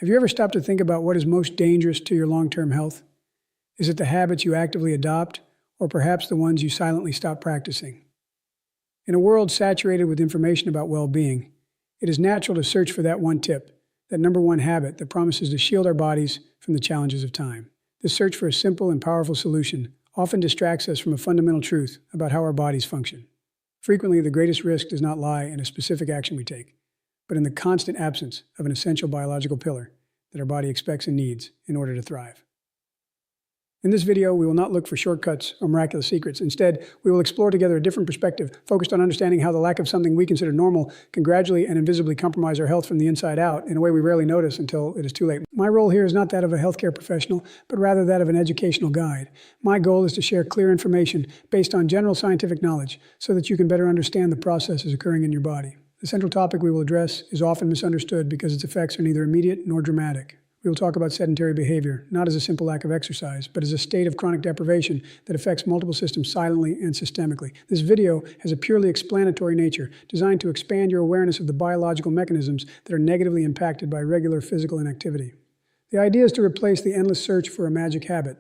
Have you ever stopped to think about what is most dangerous to your long-term health? Is it the habits you actively adopt, or perhaps the ones you silently stop practicing? In a world saturated with information about well-being, it is natural to search for that one tip, that number one habit that promises to shield our bodies from the challenges of time. This search for a simple and powerful solution often distracts us from a fundamental truth about how our bodies function. Frequently, the greatest risk does not lie in a specific action we take, but in the constant absence of an essential biological pillar that our body expects and needs in order to thrive. In this video, we will not look for shortcuts or miraculous secrets. Instead, we will explore together a different perspective, focused on understanding how the lack of something we consider normal can gradually and invisibly compromise our health from the inside out in a way we rarely notice until it is too late. My role here is not that of a healthcare professional, but rather that of an educational guide. My goal is to share clear information based on general scientific knowledge so that you can better understand the processes occurring in your body. The central topic we will address is often misunderstood because its effects are neither immediate nor dramatic. We will talk about sedentary behavior, not as a simple lack of exercise, but as a state of chronic deprivation that affects multiple systems silently and systemically. This video has a purely explanatory nature, designed to expand your awareness of the biological mechanisms that are negatively impacted by regular physical inactivity. The idea is to replace the endless search for a magic habit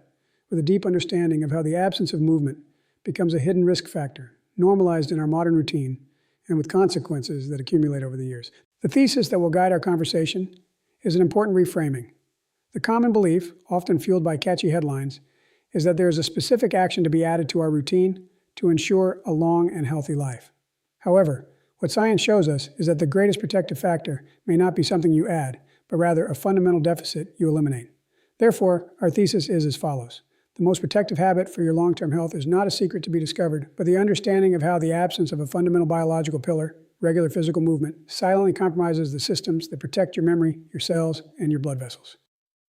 with a deep understanding of how the absence of movement becomes a hidden risk factor, normalized in our modern routine, and with consequences that accumulate over the years. The thesis that will guide our conversation is an important reframing. The common belief, often fueled by catchy headlines, is that there is a specific action to be added to our routine to ensure a long and healthy life. However, what science shows us is that the greatest protective factor may not be something you add, but rather a fundamental deficit you eliminate. Therefore, our thesis is as follows. The most protective habit for your long-term health is not a secret to be discovered, but the understanding of how the absence of a fundamental biological pillar, regular physical movement, silently compromises the systems that protect your memory, your cells, and your blood vessels.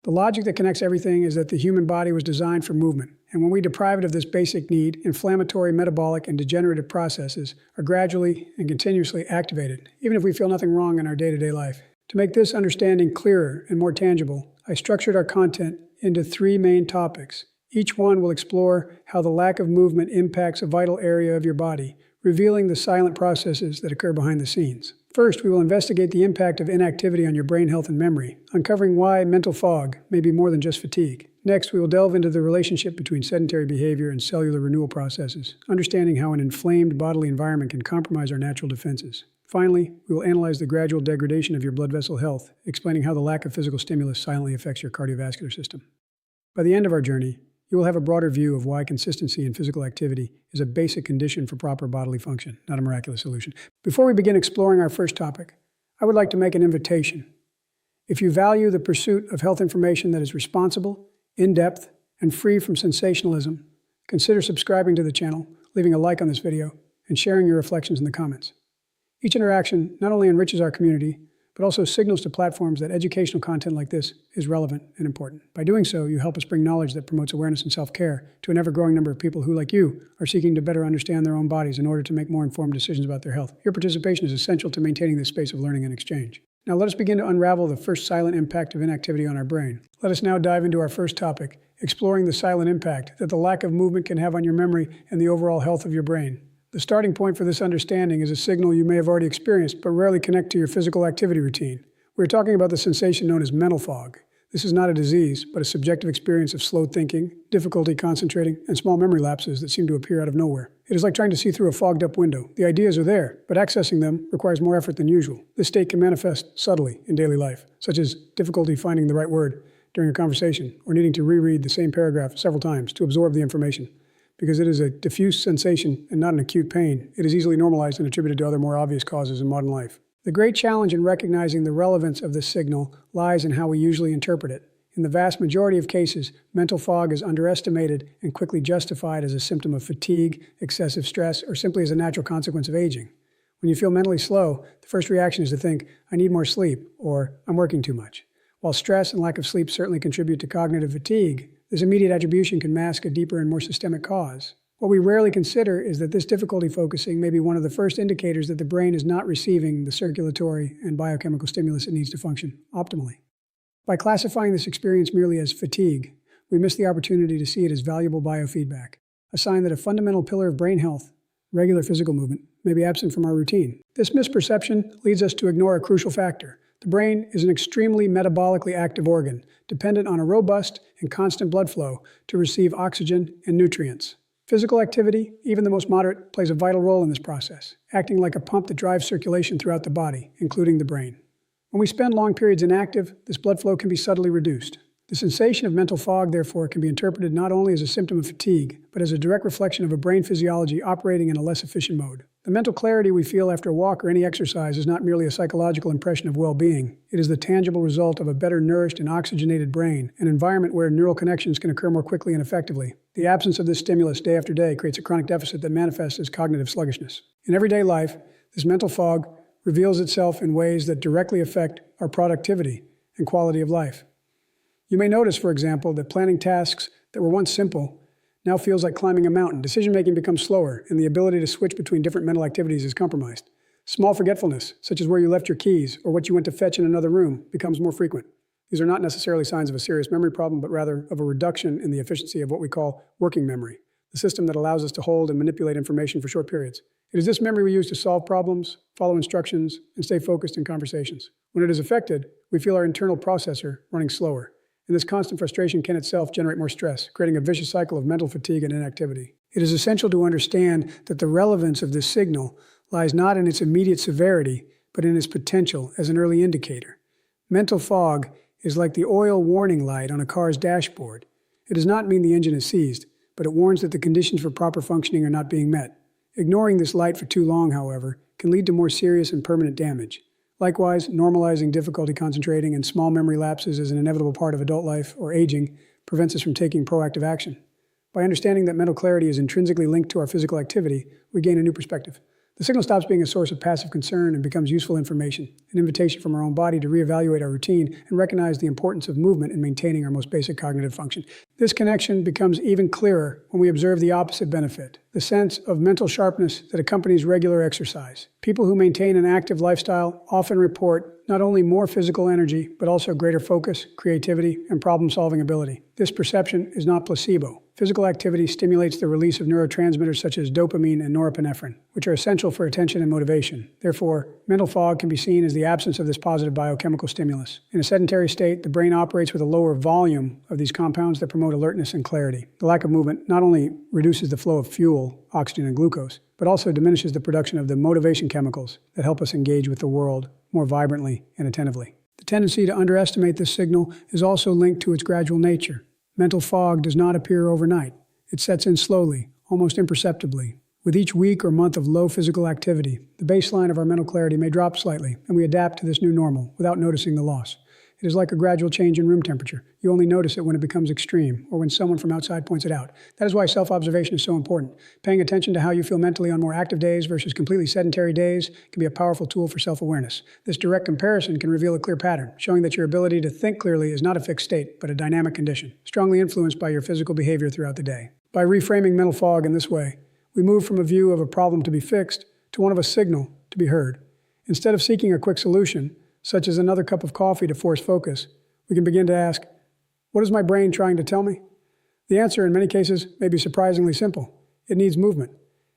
The logic that connects everything is that the human body was designed for movement, and when we deprive it of this basic need, inflammatory, metabolic, and degenerative processes are gradually and continuously activated, even if we feel nothing wrong in our day-to-day life. To make this understanding clearer and more tangible, I structured our content into 3 main topics. Each one will explore how the lack of movement impacts a vital area of your body, revealing the silent processes that occur behind the scenes. First, we will investigate the impact of inactivity on your brain health and memory, uncovering why mental fog may be more than just fatigue. Next, we will delve into the relationship between sedentary behavior and cellular renewal processes, understanding how an inflamed bodily environment can compromise our natural defenses. Finally, we will analyze the gradual degradation of your blood vessel health, explaining how the lack of physical stimulus silently affects your cardiovascular system. By the end of our journey, you will have a broader view of why consistency in physical activity is a basic condition for proper bodily function, not a miraculous solution. Before we begin exploring our first topic, I would like to make an invitation. If you value the pursuit of health information that is responsible, in-depth, and free from sensationalism, consider subscribing to the channel, leaving a like on this video, and sharing your reflections in the comments. Each interaction not only enriches our community, but also signals to platforms that educational content like this is relevant and important. By doing so, you help us bring knowledge that promotes awareness and self-care to an ever-growing number of people who, like you, are seeking to better understand their own bodies in order to make more informed decisions about their health. Your participation is essential to maintaining this space of learning and exchange. Now let us begin to unravel the first silent impact of inactivity on our brain. Let us now dive into our first topic, exploring the silent impact that the lack of movement can have on your memory and the overall health of your brain. The starting point for this understanding is a signal you may have already experienced, but rarely connect to your physical activity routine. We're talking about the sensation known as mental fog. This is not a disease, but a subjective experience of slow thinking, difficulty concentrating, and small memory lapses that seem to appear out of nowhere. It is like trying to see through a fogged-up window. The ideas are there, but accessing them requires more effort than usual. This state can manifest subtly in daily life, such as difficulty finding the right word during a conversation, or needing to reread the same paragraph several times to absorb the information. Because it is a diffuse sensation and not an acute pain, it is easily normalized and attributed to other more obvious causes in modern life. The great challenge in recognizing the relevance of this signal lies in how we usually interpret it. In the vast majority of cases, mental fog is underestimated and quickly justified as a symptom of fatigue, excessive stress, or simply as a natural consequence of aging. When you feel mentally slow, the first reaction is to think, I need more sleep, or I'm working too much. While stress and lack of sleep certainly contribute to cognitive fatigue, this immediate attribution can mask a deeper and more systemic cause. What we rarely consider is that this difficulty focusing may be one of the first indicators that the brain is not receiving the circulatory and biochemical stimulus it needs to function optimally. By classifying this experience merely as fatigue, we miss the opportunity to see it as valuable biofeedback, a sign that a fundamental pillar of brain health, regular physical movement, may be absent from our routine. This misperception leads us to ignore a crucial factor, The brain is an extremely metabolically active organ, dependent on a robust and constant blood flow to receive oxygen and nutrients. Physical activity, even the most moderate, plays a vital role in this process, acting like a pump that drives circulation throughout the body, including the brain. When we spend long periods inactive, this blood flow can be subtly reduced. The sensation of mental fog, therefore, can be interpreted not only as a symptom of fatigue, but as a direct reflection of a brain physiology operating in a less efficient mode. The mental clarity we feel after a walk or any exercise is not merely a psychological impression of well-being. It is the tangible result of a better nourished and oxygenated brain, an environment where neural connections can occur more quickly and effectively. The absence of this stimulus day after day creates a chronic deficit that manifests as cognitive sluggishness. In everyday life, this mental fog reveals itself in ways that directly affect our productivity and quality of life. You may notice, for example, that planning tasks that were once simple now feels like climbing a mountain. Decision-making becomes slower, and the ability to switch between different mental activities is compromised. Small forgetfulness, such as where you left your keys or what you went to fetch in another room, becomes more frequent. These are not necessarily signs of a serious memory problem, but rather of a reduction in the efficiency of what we call working memory, the system that allows us to hold and manipulate information for short periods. It is this memory we use to solve problems, follow instructions, and stay focused in conversations. When it is affected, we feel our internal processor running slower. And this constant frustration can itself generate more stress, creating a vicious cycle of mental fatigue and inactivity. It is essential to understand that the relevance of this signal lies not in its immediate severity, but in its potential as an early indicator. Mental fog is like the oil warning light on a car's dashboard. It does not mean the engine is seized, but it warns that the conditions for proper functioning are not being met. Ignoring this light for too long, however, can lead to more serious and permanent damage. Likewise, normalizing difficulty concentrating and small memory lapses as an inevitable part of adult life or aging prevents us from taking proactive action. By understanding that mental clarity is intrinsically linked to our physical activity, we gain a new perspective. The signal stops being a source of passive concern and becomes useful information, an invitation from our own body to reevaluate our routine and recognize the importance of movement in maintaining our most basic cognitive function. This connection becomes even clearer when we observe the opposite benefit, the sense of mental sharpness that accompanies regular exercise. People who maintain an active lifestyle often report not only more physical energy, but also greater focus, creativity, and problem-solving ability. This perception is not placebo. Physical activity stimulates the release of neurotransmitters such as dopamine and norepinephrine, which are essential for attention and motivation. Therefore, mental fog can be seen as the absence of this positive biochemical stimulus. In a sedentary state, the brain operates with a lower volume of these compounds that promote alertness and clarity. The lack of movement not only reduces the flow of fuel, oxygen, and glucose, but also diminishes the production of the motivation chemicals that help us engage with the world more vibrantly and attentively. The tendency to underestimate this signal is also linked to its gradual nature. Mental fog does not appear overnight. It sets in slowly, almost imperceptibly. With each week or month of low physical activity, the baseline of our mental clarity may drop slightly, and we adapt to this new normal without noticing the loss. It is like a gradual change in room temperature. You only notice it when it becomes extreme or when someone from outside points it out. That is why self-observation is so important. Paying attention to how you feel mentally on more active days versus completely sedentary days can be a powerful tool for self-awareness. This direct comparison can reveal a clear pattern, showing that your ability to think clearly is not a fixed state, but a dynamic condition, strongly influenced by your physical behavior throughout the day. By reframing mental fog in this way, we move from a view of a problem to be fixed to one of a signal to be heard. Instead of seeking a quick solution, such as another cup of coffee to force focus, we can begin to ask, what is my brain trying to tell me? The answer in many cases may be surprisingly simple. It needs movement.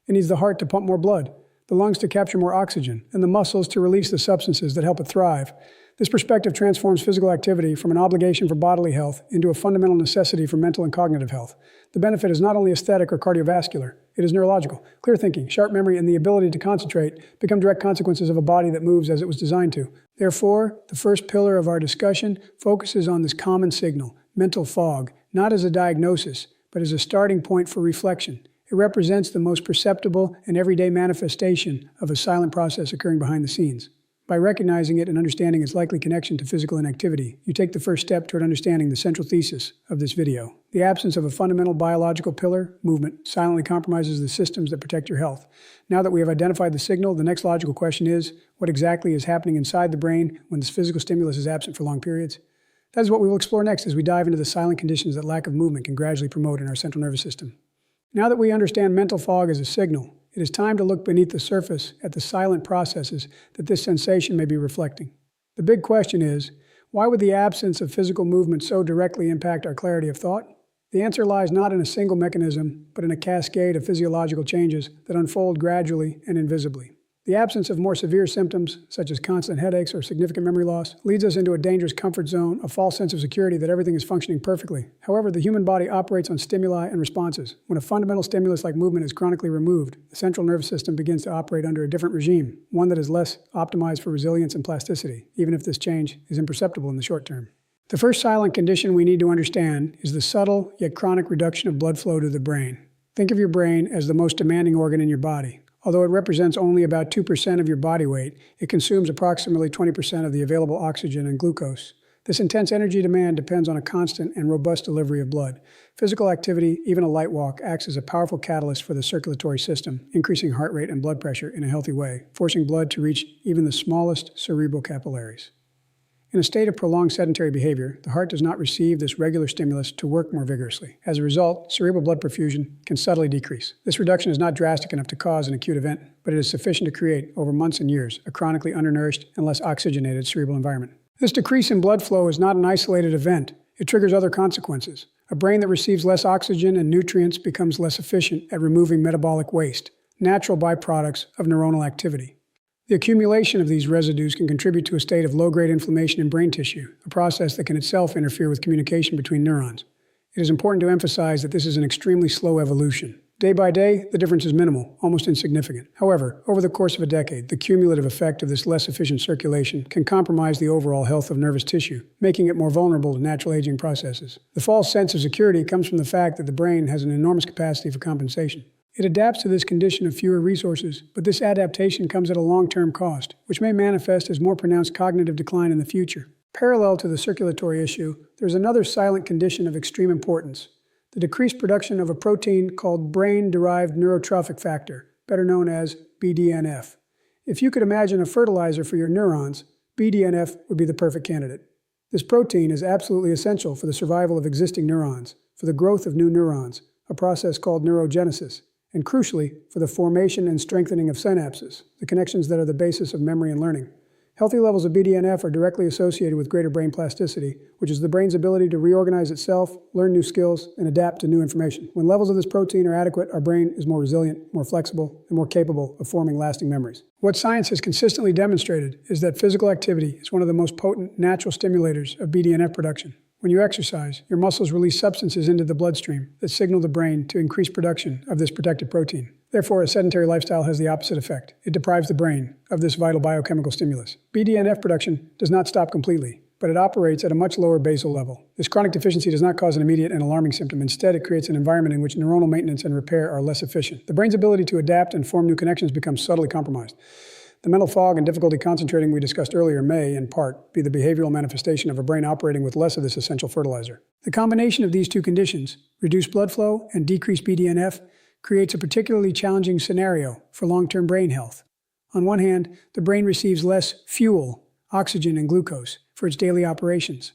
It needs the heart to pump more blood, the lungs to capture more oxygen, and the muscles to release the substances that help it thrive. This perspective transforms physical activity from an obligation for bodily health into a fundamental necessity for mental and cognitive health. The benefit is not only aesthetic or cardiovascular, it is neurological. Clear thinking, sharp memory, and the ability to concentrate become direct consequences of a body that moves as it was designed to. Therefore, the first pillar of our discussion focuses on this common signal, mental fog, not as a diagnosis, but as a starting point for reflection. It represents the most perceptible and everyday manifestation of a silent process occurring behind the scenes. By recognizing it and understanding its likely connection to physical inactivity, you take the first step toward understanding the central thesis of this video. The absence of a fundamental biological pillar, movement, silently compromises the systems that protect your health. Now that we have identified the signal, the next logical question is, what exactly is happening inside the brain when this physical stimulus is absent for long periods? That is what we will explore next as we dive into the silent conditions that lack of movement can gradually promote in our central nervous system. Now that we understand mental fog as a signal, it is time to look beneath the surface at the silent processes that this sensation may be reflecting. The big question is, why would the absence of physical movement so directly impact our clarity of thought? The answer lies not in a single mechanism, but in a cascade of physiological changes that unfold gradually and invisibly. The absence of more severe symptoms, such as constant headaches or significant memory loss, leads us into a dangerous comfort zone, a false sense of security that everything is functioning perfectly. However, the human body operates on stimuli and responses. When a fundamental stimulus like movement is chronically removed, the central nervous system begins to operate under a different regime, one that is less optimized for resilience and plasticity, even if this change is imperceptible in the short term. The first silent condition we need to understand is the subtle yet chronic reduction of blood flow to the brain. Think of your brain as the most demanding organ in your body. Although it represents only about 2% of your body weight, it consumes approximately 20% of the available oxygen and glucose. This intense energy demand depends on a constant and robust delivery of blood. Physical activity, even a light walk, acts as a powerful catalyst for the circulatory system, increasing heart rate and blood pressure in a healthy way, forcing blood to reach even the smallest cerebral capillaries. In a state of prolonged sedentary behavior, the heart does not receive this regular stimulus to work more vigorously. As a result, cerebral blood perfusion can subtly decrease. This reduction is not drastic enough to cause an acute event, but it is sufficient to create, over months and years, a chronically undernourished and less oxygenated cerebral environment. This decrease in blood flow is not an isolated event. It triggers other consequences. A brain that receives less oxygen and nutrients becomes less efficient at removing metabolic waste, natural byproducts of neuronal activity. The accumulation of these residues can contribute to a state of low-grade inflammation in brain tissue, a process that can itself interfere with communication between neurons. It is important to emphasize that this is an extremely slow evolution. Day by day, the difference is minimal, almost insignificant. However, over the course of a decade, the cumulative effect of this less efficient circulation can compromise the overall health of nervous tissue, making it more vulnerable to natural aging processes. The false sense of security comes from the fact that the brain has an enormous capacity for compensation. It adapts to this condition of fewer resources, but this adaptation comes at a long-term cost, which may manifest as more pronounced cognitive decline in the future. Parallel to the circulatory issue, there's another silent condition of extreme importance: the decreased production of a protein called brain-derived neurotrophic factor, better known as BDNF. If you could imagine a fertilizer for your neurons, BDNF would be the perfect candidate. This protein is absolutely essential for the survival of existing neurons, for the growth of new neurons, a process called neurogenesis, and crucially, for the formation and strengthening of synapses, the connections that are the basis of memory and learning. Healthy levels of BDNF are directly associated with greater brain plasticity, which is the brain's ability to reorganize itself, learn new skills, and adapt to new information. When levels of this protein are adequate, our brain is more resilient, more flexible, and more capable of forming lasting memories. What science has consistently demonstrated is that physical activity is one of the most potent natural stimulators of BDNF production. When you exercise, your muscles release substances into the bloodstream that signal the brain to increase production of this protected protein. Therefore, a sedentary lifestyle has the opposite effect. It deprives the brain of this vital biochemical stimulus. BDNF production does not stop completely, but it operates at a much lower basal level. This chronic deficiency does not cause an immediate and alarming symptom. Instead, it creates an environment in which neuronal maintenance and repair are less efficient. The brain's ability to adapt and form new connections becomes subtly compromised. The mental fog and difficulty concentrating we discussed earlier may, in part, be the behavioral manifestation of a brain operating with less of this essential fertilizer. The combination of these two conditions, reduced blood flow and decreased BDNF, creates a particularly challenging scenario for long-term brain health. On one hand, the brain receives less fuel, oxygen and glucose, for its daily operations.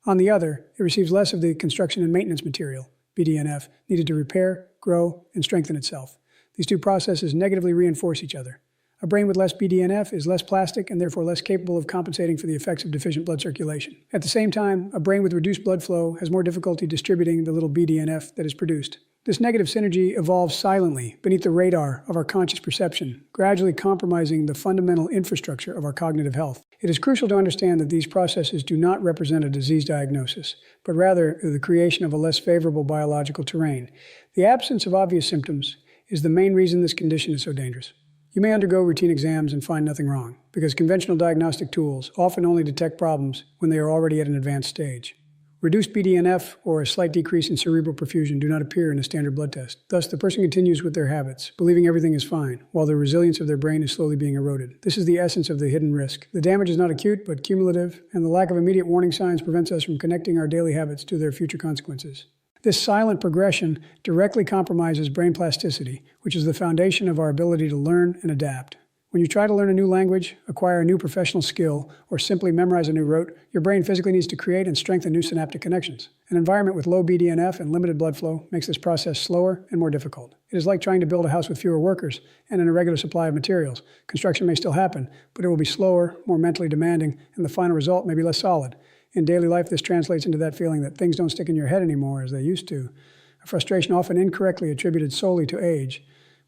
On the other, it receives less of the construction and maintenance material, BDNF, needed to repair, grow, and strengthen itself. These two processes negatively reinforce each other. A brain with less BDNF is less plastic and therefore less capable of compensating for the effects of deficient blood circulation. At the same time, a brain with reduced blood flow has more difficulty distributing the little BDNF that is produced. This negative synergy evolves silently beneath the radar of our conscious perception, gradually compromising the fundamental infrastructure of our cognitive health. It is crucial to understand that these processes do not represent a disease diagnosis, but rather the creation of a less favorable biological terrain. The absence of obvious symptoms is the main reason this condition is so dangerous. You may undergo routine exams and find nothing wrong, because conventional diagnostic tools often only detect problems when they are already at an advanced stage. Reduced BDNF or a slight decrease in cerebral perfusion do not appear in a standard blood test. Thus, the person continues with their habits, believing everything is fine, while the resilience of their brain is slowly being eroded. This is the essence of the hidden risk. The damage is not acute, but cumulative, and the lack of immediate warning signs prevents us from connecting our daily habits to their future consequences. This silent progression directly compromises brain plasticity, which is the foundation of our ability to learn and adapt. When you try to learn a new language, acquire a new professional skill, or simply memorize a new rote, your brain physically needs to create and strengthen new synaptic connections. An environment with low BDNF and limited blood flow makes this process slower and more difficult. It is like trying to build a house with fewer workers and an irregular supply of materials. Construction may still happen, but it will be slower, more mentally demanding, and the final result may be less solid. In daily life, this translates into that feeling that things don't stick in your head anymore as they used to, a frustration often incorrectly attributed solely to age.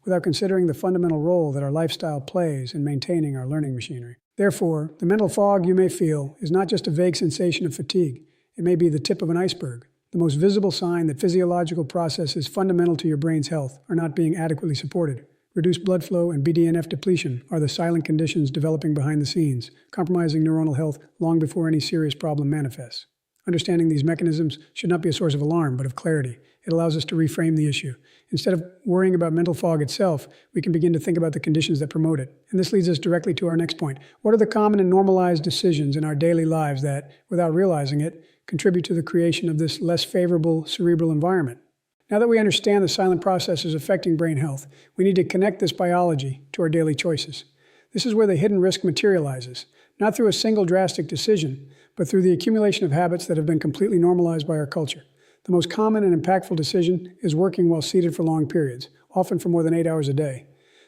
without considering the fundamental role that our lifestyle plays in maintaining our learning machinery. Therefore, the mental fog you may feel is not just a vague sensation of fatigue. It may be the tip of an iceberg, the most visible sign that physiological processes fundamental to your brain's health are not being adequately supported. Reduced blood flow and BDNF depletion are the silent conditions developing behind the scenes, compromising neuronal health long before any serious problem manifests. Understanding these mechanisms should not be a source of alarm, but of clarity. It allows us to reframe the issue. Instead of worrying about mental fog itself, we can begin to think about the conditions that promote it. And this leads us directly to our next point. What are the common and normalized decisions in our daily lives that, without realizing it, contribute to the creation of this less favorable cerebral environment? Now that we understand the silent processes affecting brain health, we need to connect this biology to our daily choices. This is where the hidden risk materializes, not through a single drastic decision, but through the accumulation of habits that have been completely normalized by our culture. The most common and impactful decision is working while seated for long periods, often for more than 8 hours a day.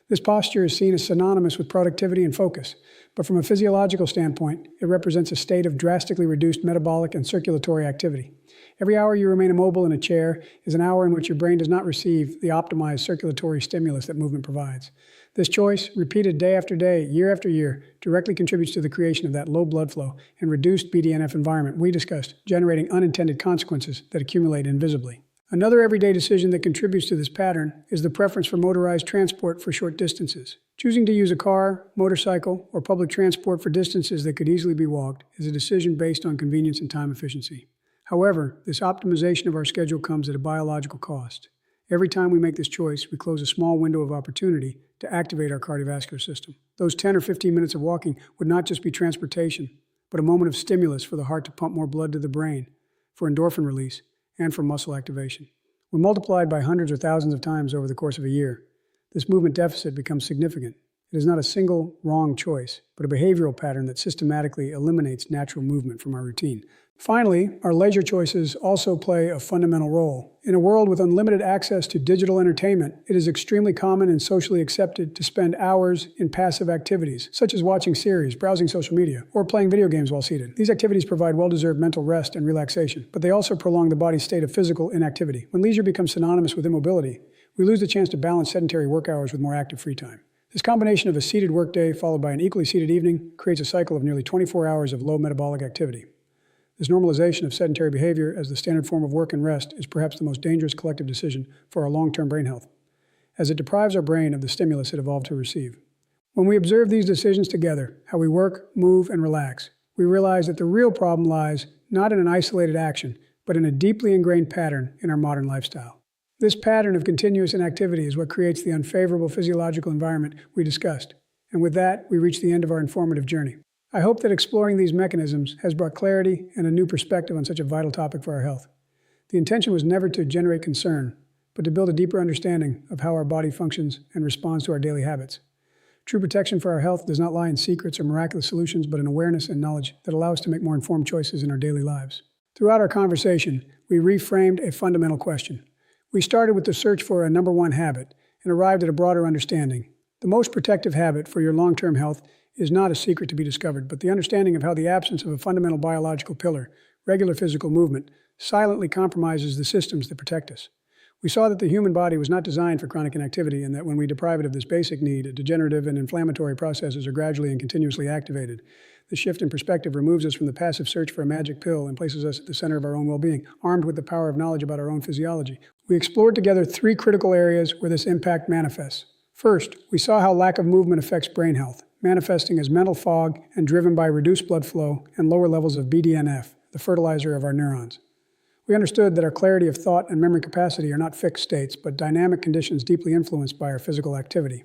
This posture is seen as synonymous with productivity and focus, but from a physiological standpoint, it represents a state of drastically reduced metabolic and circulatory activity. Every hour you remain immobile in a chair is an hour in which your brain does not receive the optimized circulatory stimulus that movement provides. This choice, repeated day after day, year after year, directly contributes to the creation of that low blood flow and reduced BDNF environment we discussed, generating unintended consequences that accumulate invisibly. Another everyday decision that contributes to this pattern is the preference for motorized transport for short distances. Choosing to use a car, motorcycle, or public transport for distances that could easily be walked is a decision based on convenience and time efficiency. However, this optimization of our schedule comes at a biological cost. Every time we make this choice, we close a small window of opportunity to activate our cardiovascular system. Those 10 or 15 minutes of walking would not just be transportation, but a moment of stimulus for the heart to pump more blood to the brain, for endorphin release, and for muscle activation. When multiplied by hundreds or thousands of times over the course of a year, this movement deficit becomes significant. It is not a single wrong choice, but a behavioral pattern that systematically eliminates natural movement from our routine. Finally, our leisure choices also play a fundamental role. In a world with unlimited access to digital entertainment, it is extremely common and socially accepted to spend hours in passive activities, such as watching series, browsing social media, or playing video games while seated. These activities provide well-deserved mental rest and relaxation, but they also prolong the body's state of physical inactivity. When leisure becomes synonymous with immobility, we lose the chance to balance sedentary work hours with more active free time. This combination of a seated workday followed by an equally seated evening creates a cycle of nearly 24 hours of low metabolic activity. This normalization of sedentary behavior as the standard form of work and rest is perhaps the most dangerous collective decision for our long-term brain health, as it deprives our brain of the stimulus it evolved to receive. When we observe these decisions together, how we work, move, and relax, we realize that the real problem lies not in an isolated action, but in a deeply ingrained pattern in our modern lifestyle. This pattern of continuous inactivity is what creates the unfavorable physiological environment we discussed. And with that, we reach the end of our informative journey. I hope that exploring these mechanisms has brought clarity and a new perspective on such a vital topic for our health. The intention was never to generate concern, but to build a deeper understanding of how our body functions and responds to our daily habits. True protection for our health does not lie in secrets or miraculous solutions, but in awareness and knowledge that allow us to make more informed choices in our daily lives. Throughout our conversation, we reframed a fundamental question. We started with the search for a number one habit and arrived at a broader understanding. The most protective habit for your long-term health is not a secret to be discovered, but the understanding of how the absence of a fundamental biological pillar, regular physical movement, silently compromises the systems that protect us. We saw that the human body was not designed for chronic inactivity, and that when we deprive it of this basic need, degenerative and inflammatory processes are gradually and continuously activated. The shift in perspective removes us from the passive search for a magic pill and places us at the center of our own well-being, armed with the power of knowledge about our own physiology. We explored together 3 critical areas where this impact manifests. First, we saw how lack of movement affects brain health, manifesting as mental fog and driven by reduced blood flow and lower levels of BDNF, the fertilizer of our neurons. We understood that our clarity of thought and memory capacity are not fixed states, but dynamic conditions deeply influenced by our physical activity.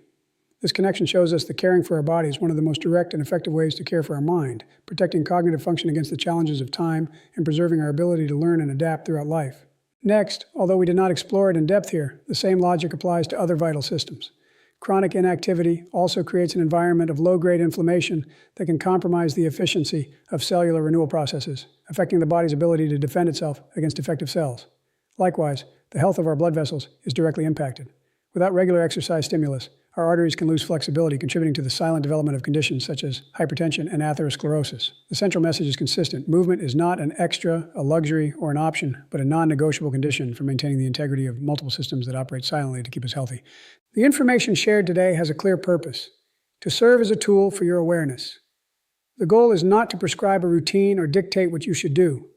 This connection shows us that caring for our body is one of the most direct and effective ways to care for our mind, protecting cognitive function against the challenges of time and preserving our ability to learn and adapt throughout life. Next, although we did not explore it in depth here, the same logic applies to other vital systems. Chronic inactivity also creates an environment of low-grade inflammation that can compromise the efficiency of cellular renewal processes, affecting the body's ability to defend itself against defective cells. Likewise, the health of our blood vessels is directly impacted. Without regular exercise stimulus, our arteries can lose flexibility, contributing to the silent development of conditions such as hypertension and atherosclerosis. The central message is consistent. Movement is not an extra, a luxury, or an option, but a non-negotiable condition for maintaining the integrity of multiple systems that operate silently to keep us healthy. The information shared today has a clear purpose: to serve as a tool for your awareness. The goal is not to prescribe a routine or dictate what you should do,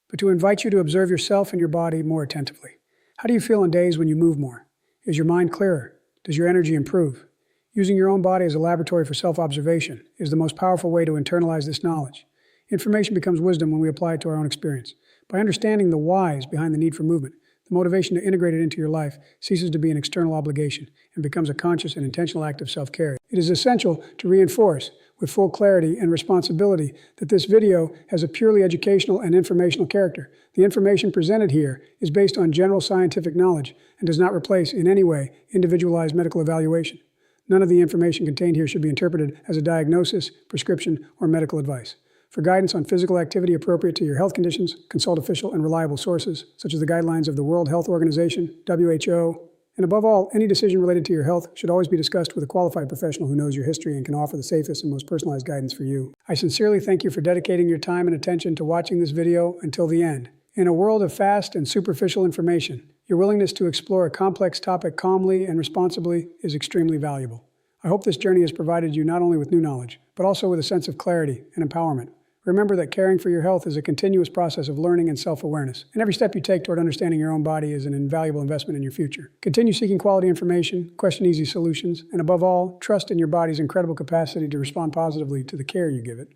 but to invite you to observe yourself and your body more attentively. How do you feel on days when you move more? Is your mind clearer? Does your energy improve? Using your own body as a laboratory for self-observation is the most powerful way to internalize this knowledge. Information becomes wisdom when we apply it to our own experience. By understanding the whys behind the need for movement, the motivation to integrate it into your life ceases to be an external obligation and becomes a conscious and intentional act of self-care. It is essential to reinforce with full clarity and responsibility that this video has a purely educational and informational character. The information presented here is based on general scientific knowledge and does not replace in any way individualized medical evaluation. None of the information contained here should be interpreted as a diagnosis, prescription, or medical advice. For guidance on physical activity appropriate to your health conditions, consult official and reliable sources, such as the guidelines of the World Health Organization, WHO, and above all, any decision related to your health should always be discussed with a qualified professional who knows your history and can offer the safest and most personalized guidance for you. I sincerely thank you for dedicating your time and attention to watching this video until the end. In a world of fast and superficial information, your willingness to explore a complex topic calmly and responsibly is extremely valuable. I hope this journey has provided you not only with new knowledge, but also with a sense of clarity and empowerment. Remember that caring for your health is a continuous process of learning and self-awareness, and every step you take toward understanding your own body is an invaluable investment in your future. Continue seeking quality information, question easy solutions, and above all, trust in your body's incredible capacity to respond positively to the care you give it.